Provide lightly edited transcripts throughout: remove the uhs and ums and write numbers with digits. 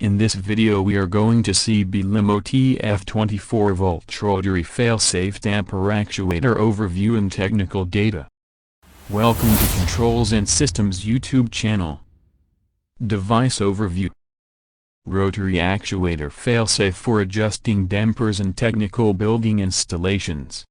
In this video we are going to see Belimo TF24V Rotary Fail-Safe Damper Actuator Overview and Technical Data. Welcome to Controls and Systems YouTube channel. Device Overview. Rotary Actuator Fail-Safe for adjusting dampers and technical building installations.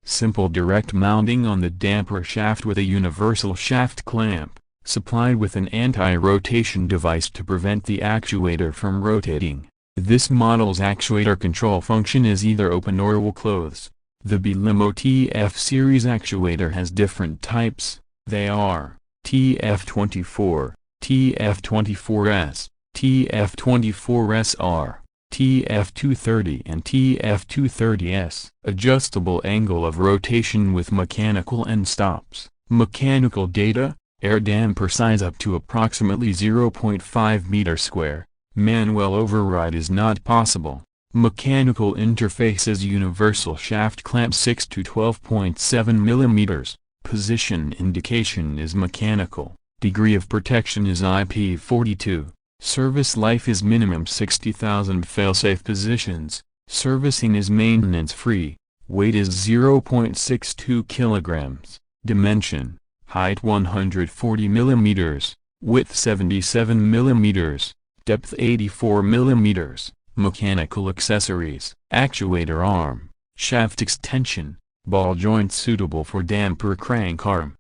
Simple direct mounting on the damper shaft with a universal shaft clamp, supplied with an anti-rotation device to prevent the actuator from rotating. This model's actuator control function is either open or will close. The Belimo TF series actuator has different types. They are TF24, TF24S, TF24SR, TF230 and TF230S. Adjustable angle of rotation with mechanical end stops. Mechanical data: air damper size up to approximately 0.5 meter square. Manual override is not possible. Mechanical interfaces: universal shaft clamp 6 to 12.7 mm. Position indication is mechanical. Degree of protection is IP42. Service life is minimum 60,000. Fail-safe positions: servicing is maintenance free. Weight is 0.62 kilograms. Dimension: height 140 mm, width 77 mm, depth 84 mm. Mechanical accessories: actuator arm, shaft extension, ball joint suitable for damper crank arm,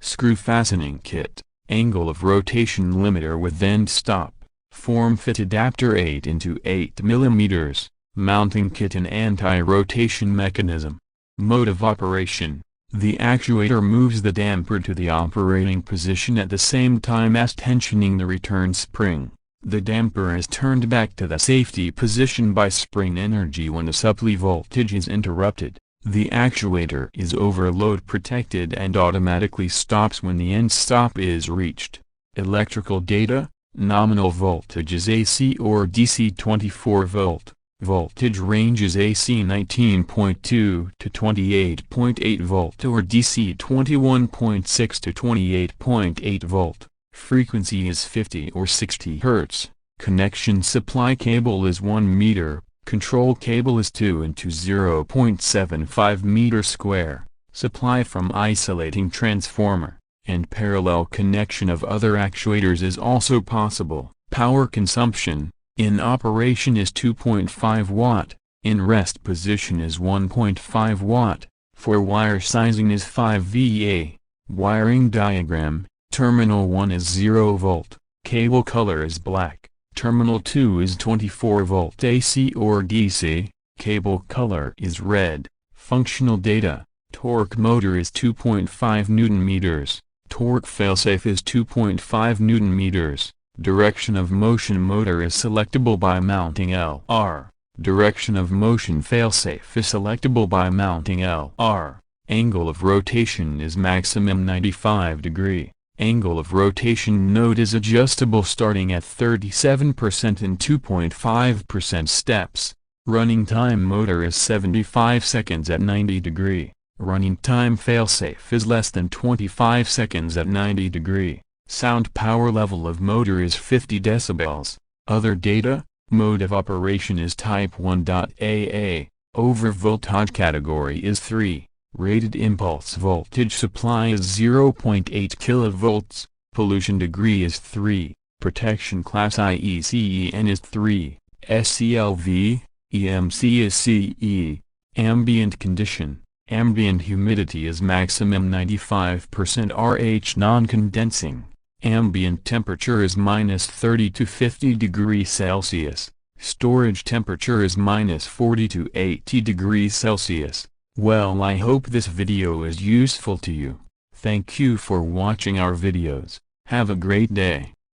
screw fastening kit, angle of rotation limiter with end stop, form-fit adapter 8 into 8 mm, mounting kit and anti-rotation mechanism. Mode of operation: the actuator moves the damper to the operating position at the same time as tensioning the return spring. The damper is turned back to the safety position by spring energy when the supply voltage is interrupted. The actuator is overload protected and automatically stops when the end stop is reached. Electrical data: nominal voltage is AC or DC 24 volt. Voltage range is AC 19.2 to 28.8 volt or DC 21.6 to 28.8 volt. Frequency is 50 or 60 Hz. Connection: supply cable is 1 meter, control cable is 2 into 0.75 meter square. Supply from isolating transformer, and parallel connection of other actuators is also possible. Power consumption: in operation is 2.5 watt, in rest position is 1.5 watt, for wire sizing is 5 VA. Wiring diagram: terminal 1 is 0 volt, cable color is black, terminal 2 is 24 volt AC or DC, cable color is red. Functional data: torque motor is 2.5 Nm, torque failsafe is 2.5 Nm. Direction of motion motor is selectable by mounting LR. Direction of motion failsafe is selectable by mounting LR. Angle of rotation is maximum 95 degree. Angle of rotation node is adjustable starting at 37% and 2.5% steps. Running time motor is 75 seconds at 90 degree. Running time failsafe is less than 25 seconds at 90 degree. Sound power level of motor is 50 decibels. Other data: mode of operation is type 1.AA. Overvoltage category is 3. Rated impulse voltage supply is 0.8 kV. Pollution degree is 3. Protection class IECEN is 3. SCLV, EMC is CE. Ambient condition: ambient humidity is maximum 95% RH non-condensing. Ambient temperature is -30 to 50 degrees Celsius. Storage temperature is -40 to 80 degrees Celsius. Well, I hope this video is useful to you. Thank you for watching our videos. Have a great day.